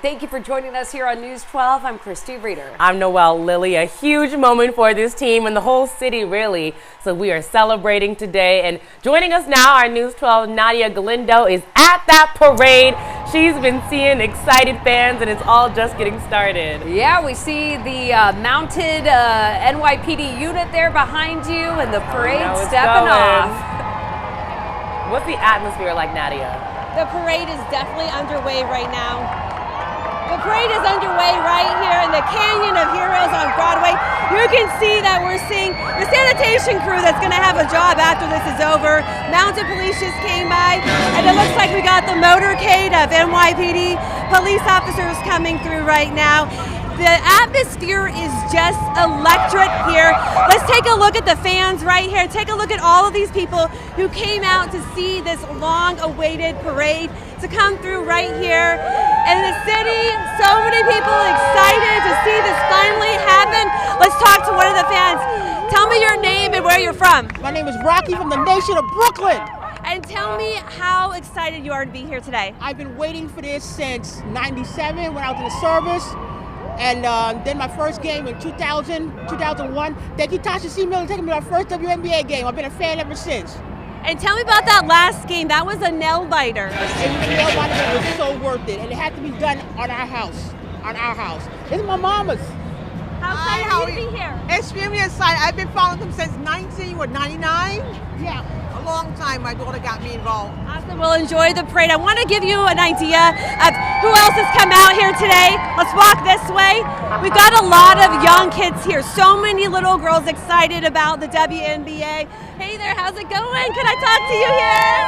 Thank you for joining us here on News 12. I'm Kristie Reeter. I'm Noelle. Lilley, a huge moment for this team and the whole city, really. So we are celebrating today. And joining us now, our News 12 Nadia Galindo is at that parade. She's been seeing excited fans, and it's all just getting started. Yeah, we see the mounted NYPD unit there behind you, and the parade stepping off. What's the atmosphere like, Nadia? The parade is definitely underway right now. The parade is underway right here in the Canyon of Heroes on Broadway. You can see that we're seeing the sanitation crew that's going to have a job after this is over. Mounted police just came by, and it looks like we got the motorcade of NYPD police officers coming through right now. The atmosphere is just electric here. Let's take a look at the fans right here. Take a look at all of these people who came out to see this long-awaited parade to come through right here. And the city, so many people excited to see this finally happen. Let's talk to one of the fans. Tell me your name and where you're from. My name is Rocky from the nation of Brooklyn. And tell me how excited you are to be here today. I've been waiting for this since '97 when I was in the service. And then my first game in 2001. Thank you, Tasha C. Miller, taking me to my first WNBA game. I've been a fan ever since. And tell me about that last game. That was a nail biter. And the nail biter was so worth it. And it had to be done on our house. On our house. This is my mama's. How excited are you to be here? Extremely excited. I've been following them since 99? Yeah. A long time. My daughter got me involved. Awesome. We'll enjoy the parade. I want to give you an idea of who else has come out here today. Let's walk this way. We've got a lot of young kids here. So many little girls excited about the WNBA. Hey there, how's it going? Can I talk to you here?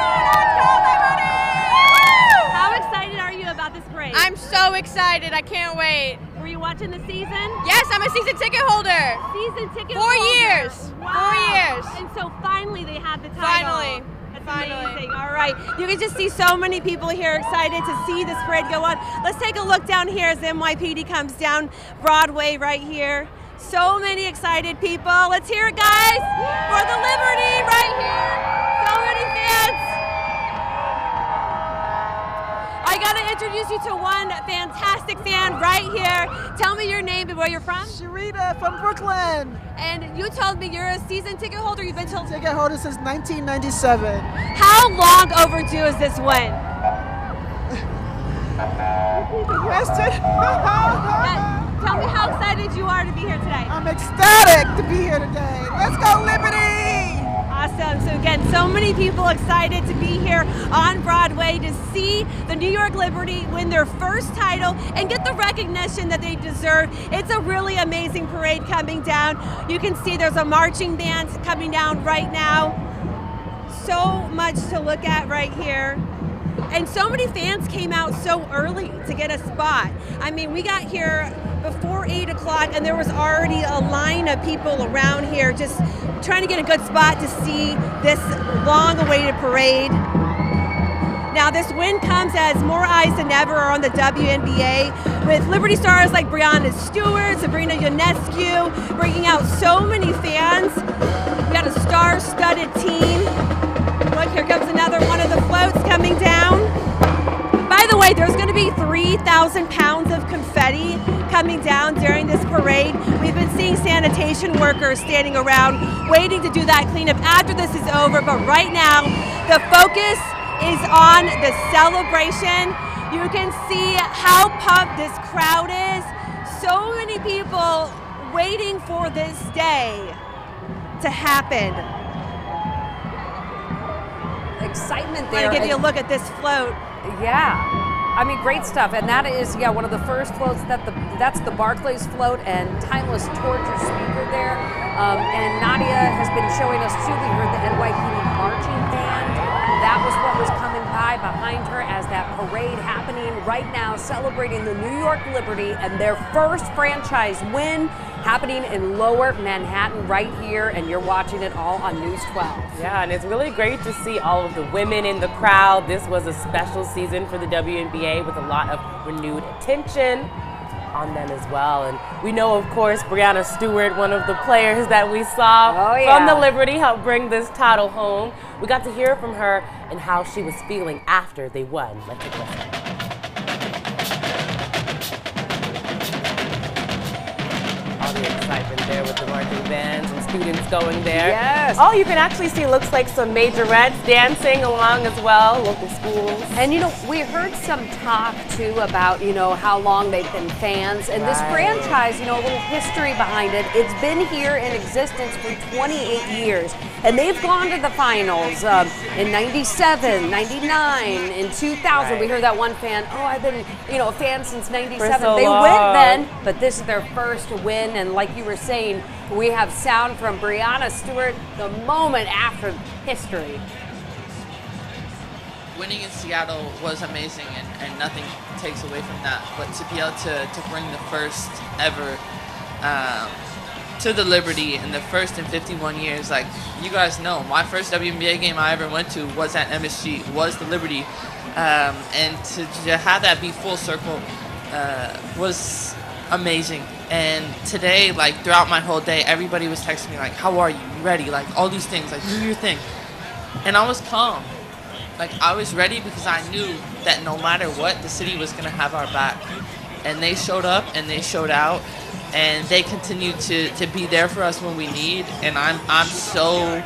How excited are you about this parade? I'm so excited. I can't wait. Were you watching the season? Yes, I'm a season ticket holder. Season ticket 4 holder. years. Wow. 4 years. And so finally they had the title. Finally. That's Finally. amazing. All right. You can just see so many people here excited to see this parade go on. Let's take a look down here as NYPD comes down Broadway right here. So many excited people. Let's hear it, guys, for the Liberty right here. So many fans. I got to introduce you to one fantastic fan right here. Tell me your name and where you're from. Sharita from Brooklyn. And you told me you're a season ticket holder. You've been told Ticket holder since 1997. How long overdue is this win? Question? Tell me how excited you are to be here today. I'm ecstatic to be here today. Let's go Liberty! Awesome. So again, so many people excited to be here on Broadway to see the New York Liberty win their first title and get the recognition that they deserve. It's a really amazing parade coming down. You can see there's a marching band coming down right now. So much to look at right here. And so many fans came out so early to get a spot. I mean, we got here before 8 o'clock and there was already a line of people around here just trying to get a good spot to see this long-awaited parade. Now, this win comes as more eyes than ever are on the WNBA, with Liberty stars like Breanna Stewart, Sabrina Ionescu, bringing out so many fans. We got a star-studded team. Look, here comes another one of the floats coming down. By the way, there's going to be 3,000 pounds of confetti coming down during this parade. We've been seeing sanitation workers standing around waiting to do that cleanup after this is over, but right now the focus is on the celebration. You can see how pumped this crowd is. So many people waiting for this day to happen. Excitement there. I'm going to give you a look at this float. Yeah. I mean, great stuff. And that is, one of the first floats. That's the Barclays float and Timeless Torch, your speaker there. And Nadia has been showing us, too, we heard the NYPD marching band. That was what was coming by behind her as that parade happening right now, celebrating the New York Liberty and their first franchise win happening in Lower Manhattan right here, and you're watching it all on News 12. Yeah, and it's really great to see all of the women in the crowd. This was a special season for the WNBA with a lot of renewed attention on them as well. And we know, of course, Breanna Stewart, one of the players that we saw from the Liberty, helped bring this title home. We got to hear from her and how she was feeling after they won. Let's take a listen. with the marching bands and students going there. Yes. Oh, you can actually see, looks like some majorettes dancing along as well, local schools. And we heard some talk too about, how long they've been fans. And this franchise, a little history behind it. It's been here in existence for 28 years. And they've gone to the finals in 97, 99, in 2000. We heard that one fan, I've been, a fan since 97. So they long. went then, but this is their first win. And like you were saying, we have sound from Breanna Stewart the moment after history. Winning in Seattle was amazing, and nothing takes away from that. But to be able to bring the first ever to the Liberty in the first in 51 years, like you guys know, my first WNBA game I ever went to was at MSG, was the Liberty, and to have that be full circle was amazing. And today, like throughout my whole day, everybody was texting me like, "How are you? You ready?" Like all these things, like do your thing. And I was calm. Like I was ready because I knew that no matter what, the city was gonna have our back. And they showed up and they showed out, and they continue to be there for us when we need. And I'm so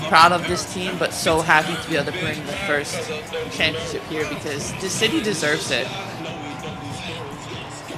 proud of this team, but so happy to be able to bring the first championship here because the city deserves it.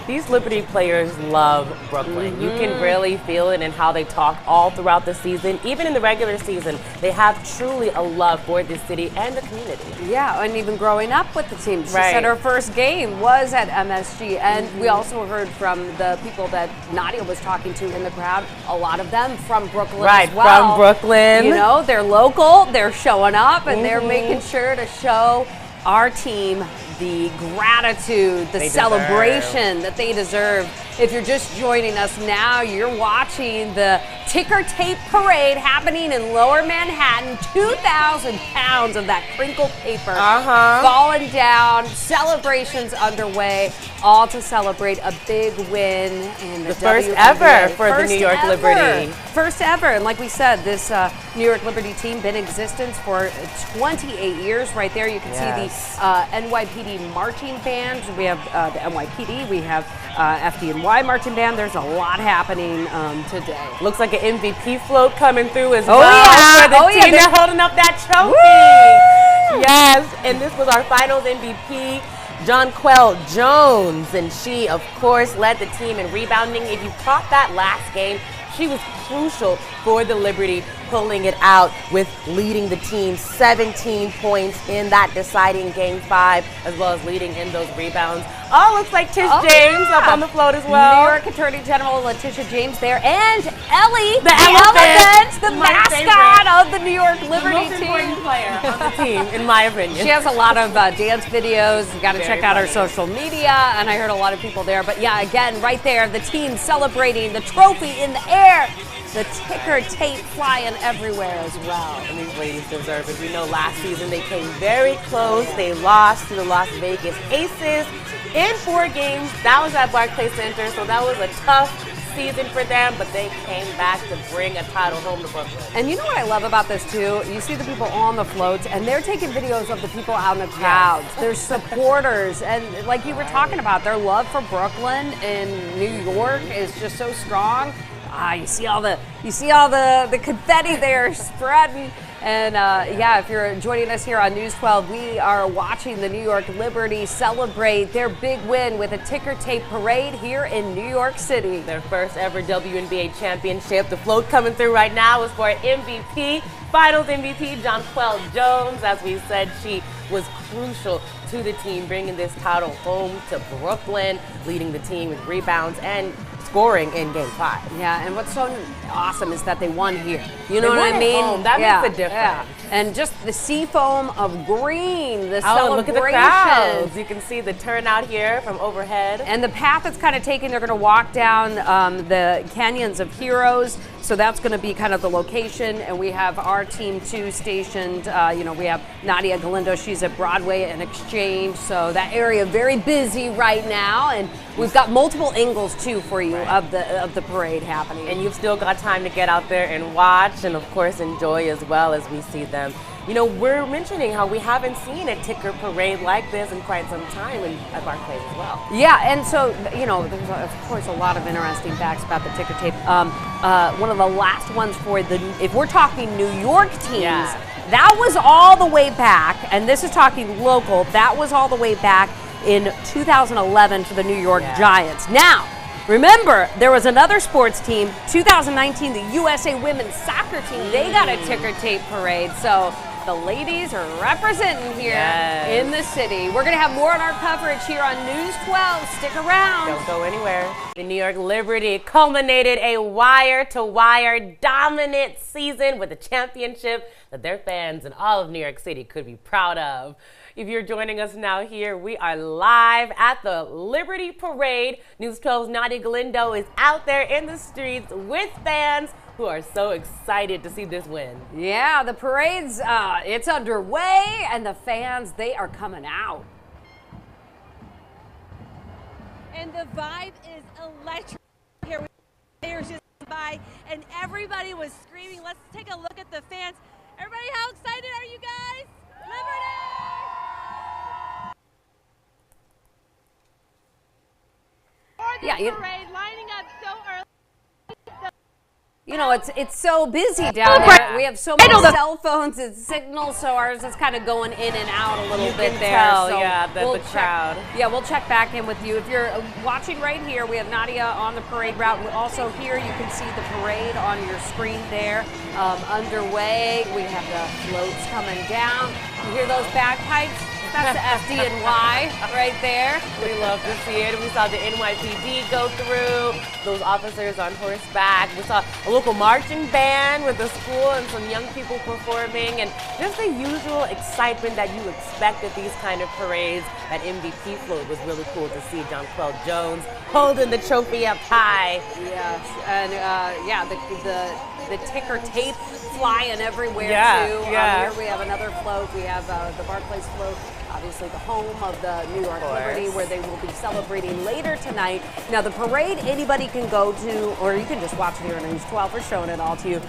These Liberty players love Brooklyn. You can really feel it in how they talk all throughout the season. Even in the regular season, they have truly a love for this city and the community. Yeah, and even growing up with the team. She said her first game was at MSG. And we also heard from the people that Nadia was talking to in the crowd, a lot of them from Brooklyn as well. From Brooklyn. They're local, they're showing up, and they're making sure to show our team the gratitude, the celebration that they deserve. If you're just joining us now, you're watching the ticker tape parade happening in Lower Manhattan. 2,000 pounds of that crinkled paper falling down, celebrations underway, all to celebrate a big win in the first WNBA. ever for the New York Liberty. First ever, and like we said, this New York Liberty team been in existence for 28 years. Right there, you can see the NYPD marching band. We have the NYPD, we have FDNY marching band. There's a lot happening today. Looks like an MVP float coming through as well. For the team that's holding up that trophy. Woo! Yes, and this was our finals MVP, Jonquel Jones, and she, of course, led the team in rebounding. If you caught that last game, she was crucial for the Liberty, pulling it out with leading the team 17 points in that deciding Game 5, as well as leading in those rebounds. Looks like Tish James up on the float as well. New York Attorney General Letitia James there, and Ellie, the elephant, the mascot of the New York Liberty the most team. important player on the team, in my opinion. She has a lot of dance videos. You got to check out her social media, and I heard a lot of people there. But yeah, again, right there, the team celebrating the trophy in the air. The ticker tape flying everywhere as well. And these ladies deserve it. We know last season they came very close. They lost to the Las Vegas Aces in 4 games. That was at Barclays Center, so that was a tough season for them, but they came back to bring a title home to Brooklyn. And you know what I love about this too? You see the people on the floats, and they're taking videos of the people out in the crowds. Their supporters, and like you were talking about, their love for Brooklyn in New York is just so strong. You see all the confetti there spreading. And yeah, if you're joining us here on News 12, we are watching the New York Liberty celebrate their big win with a ticker tape parade here in New York City. Their first ever WNBA championship. The float coming through right now is for MVP, Finals MVP, Jonquel Jones. As we said, she was crucial to the team, bringing this title home to Brooklyn, leading the team with rebounds and scoring in Game 5. Yeah, and what's so awesome is that they won here. You know what I mean? Home. That makes a difference. Yeah. And just the seafoam of green, the celebration. Look at the crowds. You can see the turnout here from overhead. And the path it's kind of taking, they're going to walk down the Canyons of Heroes. So that's going to be kind of the location. And we have our team 2 stationed. We have Nadia Galindo. She's at Broadway and Exchange. So that area very busy right now. And we've got multiple angles too for you of the parade happening. And you've still got time to get out there and watch, and of course enjoy as well as we see them you know, we're mentioning how we haven't seen a ticker parade like this in quite some time at Barclays as well. Yeah, and so, you know, there's of course a lot of interesting facts about the ticker tape. One of the last ones for if we're talking New York teams, that was all the way back, and this is talking local, that was all the way back in 2011 for the New York Giants. Now, remember, there was another sports team, 2019, the USA Women's Soccer Team. They got a ticker tape parade, so the ladies are representing here in the city. We're going to have more on our coverage here on News 12. Stick around. Don't go anywhere. The New York Liberty culminated a wire-to-wire dominant season with a championship that their fans in all of New York City could be proud of. If you're joining us now here, we are live at the Liberty Parade. News 12's Nadia Galindo is out there in the streets with fans who are so excited to see this win. Yeah, the parade's, it's underway, and the fans, they are coming out. And the vibe is electric here. Players just by, and everybody was screaming. Let's take a look at the fans. Everybody, how excited are you guys? Liberty! Yeah, parade lining up so early. You know, it's so busy down there. We have so many cell phones and signals, so ours is kind of going in and out a little bit there. Tell, so the crowd. Yeah, we'll check back in with you. If you're watching right here, we have Nadia on the parade route. Also here, you can see the parade on your screen there underway. We have the floats coming down. You hear those bagpipes? That's the FD&Y right there. We love to see it. We saw the NYPD go through, those officers on horseback. We saw a local marching band with the school and some young people performing, and just the usual excitement that you expect at these kind of parades. That MVP float was really cool to see. Jonquel Jones holding the trophy up high. Yes, and yeah, the ticker tape flying everywhere too. Yeah. Here we have another float. We have the Barclays float, obviously the home of the New York Liberty, where they will be celebrating later tonight. Now the parade, anybody can go to, or you can just watch it here on News 12. We're showing it all to you.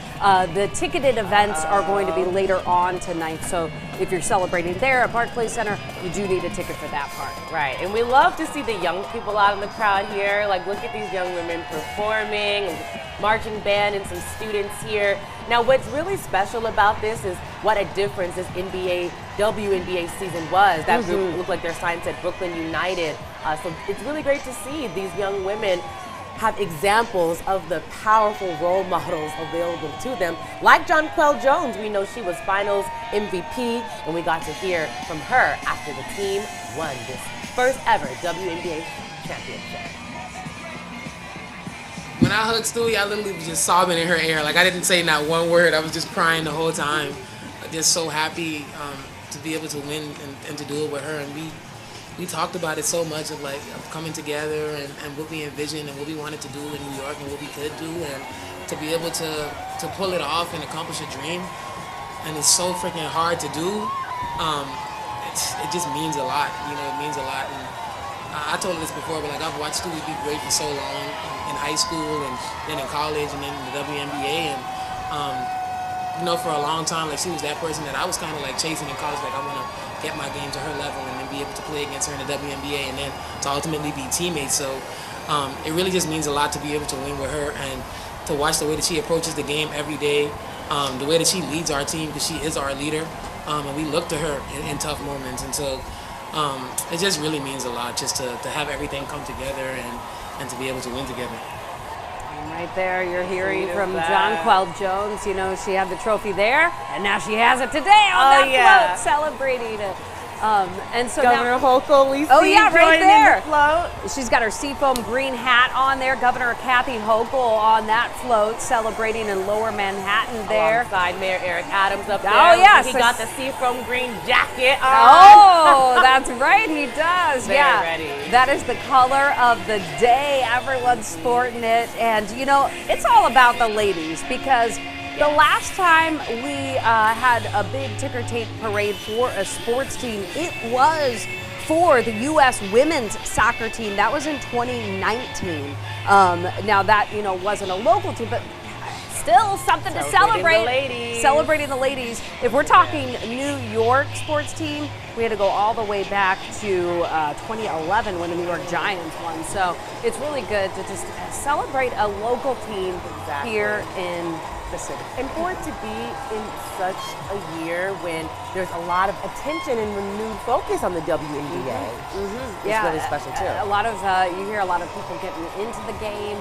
The ticketed events are going to be later on tonight, so if you're celebrating there at Barclays Center, you do need a ticket for that part. Right, and we love to see the young people out in the crowd here. Like, look at these young women performing, and marching band and some students here. Now, what's really special about this is what a difference this WNBA season was. That group looked like their sign said Brooklyn United. So it's really great to see these young women have examples of the powerful role models available to them. Like Jonquel Jones, we know she was finals MVP, and we got to hear from her after the team won this first ever WNBA championship. When I hugged Stewie, I literally was just sobbing in her ear. Like, I didn't say not one word. I was just crying the whole time. Just so happy to be able to win and to do it with her. And we talked about it so much of coming together and what we envisioned and what we wanted to do in New York and what we could do, and to be able to pull it off and accomplish a dream. And it's so freaking hard to do. It just means a lot. You know, it means a lot. And I told her this before, but I've watched Stewie be great for so long in high school and then in college and then in the WNBA, and you know, for a long time, she was that person that I was kind of chasing in college. I want to get my game to her level and then be able to play against her in the WNBA and then to ultimately be teammates. So it really just means a lot to be able to win with her and to watch the way that she approaches the game every day, the way that she leads our team, because she is our leader, and we look to her in tough moments. And so it just really means a lot just to have everything come together and to be able to win together. And right there, you're hearing from Jonquel Jones. You know, she had the trophy there, and now she has it today on that float, celebrating it. And so Governor Hochul, we see right there. In the float. She's got her seafoam green hat on there. Governor Kathy Hochul on that float, celebrating in Lower Manhattan there. Alongside Mayor Eric Adams up there. Oh, yes. He got the seafoam green jacket on. Oh, that's right, he does. Very ready. That is the color of the day. Everyone's sporting it. And, you know, it's all about the ladies, because the last time we had a big ticker tape parade for a sports team, it was for the U.S. women's soccer team. That was in 2019. Now that, you know, wasn't a local team, but still something to celebrate. The ladies. Celebrating the ladies. If we're talking New York sports team, we had to go all the way back to 2011 when the New York Giants won. So it's really good to just celebrate a local team here in the city. And for it to be in such a year when there's a lot of attention and renewed focus on the WNBA, it's really special too. A lot of you hear a lot of people getting into the game,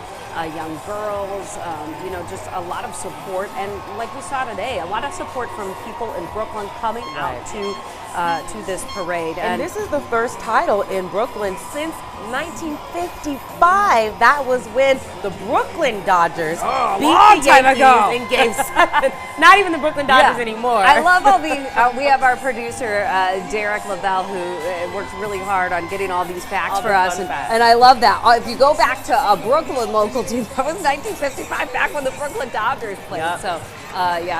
young girls, you know, just a lot of support, and like we saw today, a lot of support from people in Brooklyn coming out to this parade. And this is the first title in Brooklyn since 1955. That was when the Brooklyn Dodgers beat the Yankees in Game 7. Not even the Brooklyn Dodgers anymore. I love all these. We have our producer, Derek Lavelle, who works really hard on getting all these facts for us. And I love that. If you go back to a Brooklyn local team, that was 1955, back when the Brooklyn Dodgers played. Yep. So,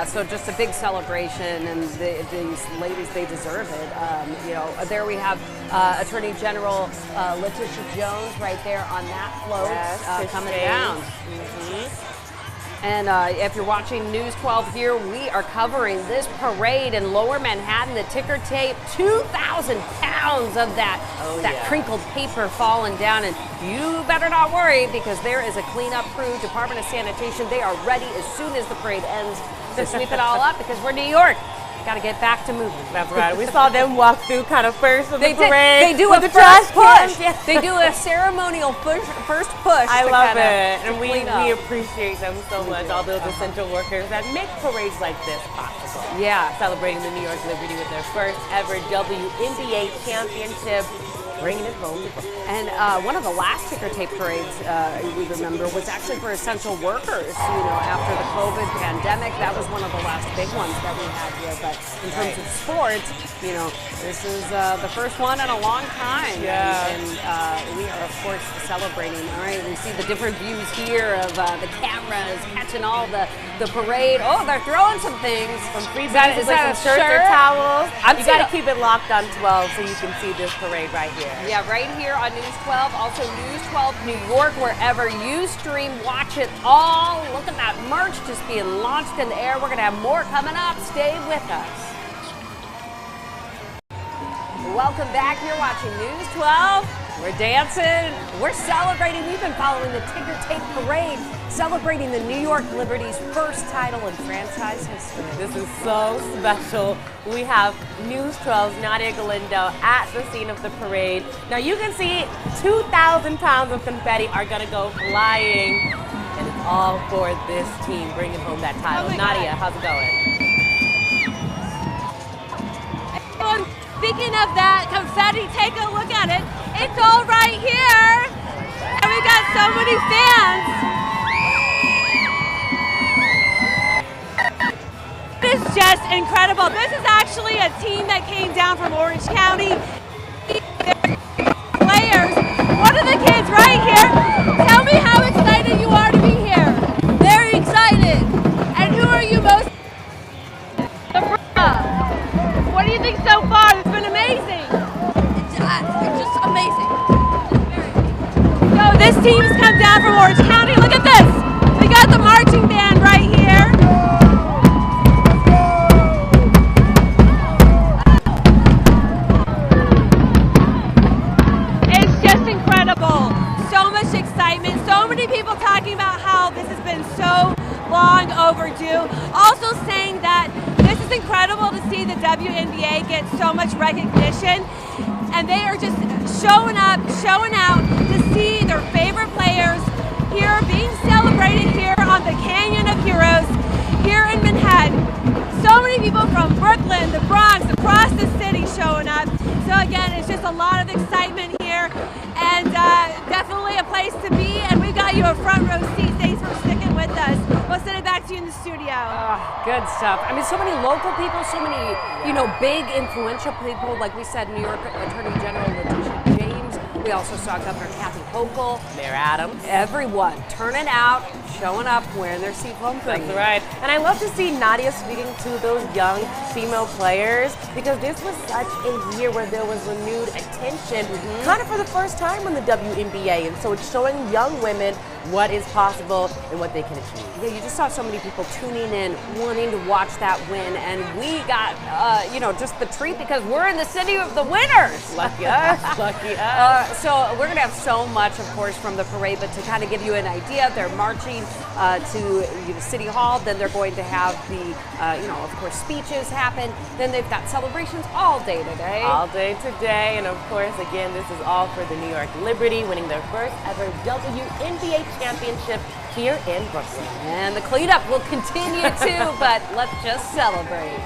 so just a big celebration, and these ladies, they deserve it. You know, there we have Attorney General Letitia Jones right there on that float coming down. And if you're watching News 12 here, we are covering this parade in Lower Manhattan. The ticker tape, 2,000 pounds of that crinkled paper falling down. And you better not worry, because there is a cleanup crew, Department of Sanitation. They are ready as soon as the parade ends to sweep it all up, because we're New York. Got to get back to moving. That's right. We saw them walk through kind of first of the parade. They do a first push. They do a ceremonial first push. I love it. And we appreciate them so much, all those essential workers that make parades like this possible. Yeah. Celebrating the New York Liberty with their first ever WNBA championship, bringing it home. And one of the last ticker tape parades we remember was actually for essential workers. You know, after the COVID pandemic, that was one of the last big ones that we had here. But in terms of sports, you know, this is the first one in a long time. Yeah. And we are, of course, celebrating. All right, we see the different views here of the cameras catching all the parade. Oh, they're throwing some things. Some free is that a shirts shirt? or towels? You got to keep keep it locked on 12 so you can see this parade right here. Yeah, right here on News 12. Also News 12 New York, wherever you stream, watch it all. Look at that merch just being launched in the air. We're going to have more coming up. Stay with us. Welcome back. You're watching News 12. We're dancing. We're celebrating. We've been following the ticker tape parade, celebrating the New York Liberty's first title in franchise history. This is so special. We have News 12's Nadia Galindo at the scene of the parade. Now you can see 2,000 pounds of confetti are going to go flying, and it's all for this team bringing home that title. Nadia, how's it going? Speaking of that confetti, take a look at it. It's all right here. And we've got so many fans. It is just incredible. This is actually a team that came down from Orange County. Players, one of the kids right here. Tell me how excited you are to be here. Very excited. And who are you most? What do you think so far? It's been amazing. It's just amazing. So this team's come down from Orange County. Look at this. We got the marching band right here. It's just incredible. So much excitement. So many people talking about how this has been so long overdue. Also saying that this is incredible to see the WNBA get so much recognition, and they are just showing up, showing out to see their favorite players here being celebrated here on the Canyon of Heroes here in Manhattan. So many people from Brooklyn, the Bronx, across the city showing up. So again, it's just a lot of excitement here, and definitely a place to be, and we've got you a front row seat. Thanks for sticking with us. We'll send it back to you in the studio. Good stuff. I mean, so many local people, so many, you know, big influential people. Like we said, New York Attorney General Letitia James. We also saw Governor Kathy Hochul. Mayor Adams. Everyone turning out, showing up, wearing their seafoam thingy. That's right. And I love to see Nadia speaking to those young female players, because this was such a year where there was renewed attention, kind of for the first time on the WNBA. And so it's showing young women what is possible and what they can achieve. Yeah, you just saw so many people tuning in, wanting to watch that win, and we got, just the treat because we're in the city of the winners. Lucky us, lucky us. So we're going to have so much, of course, from the parade, but to kind of give you an idea, they're marching to City Hall. Then they're going to have the, of course, speeches happen. Then they've got celebrations all day today. All day today, and of course, again, this is all for the New York Liberty winning their first ever WNBA championship here in Brooklyn. And the cleanup will continue too, but let's just celebrate.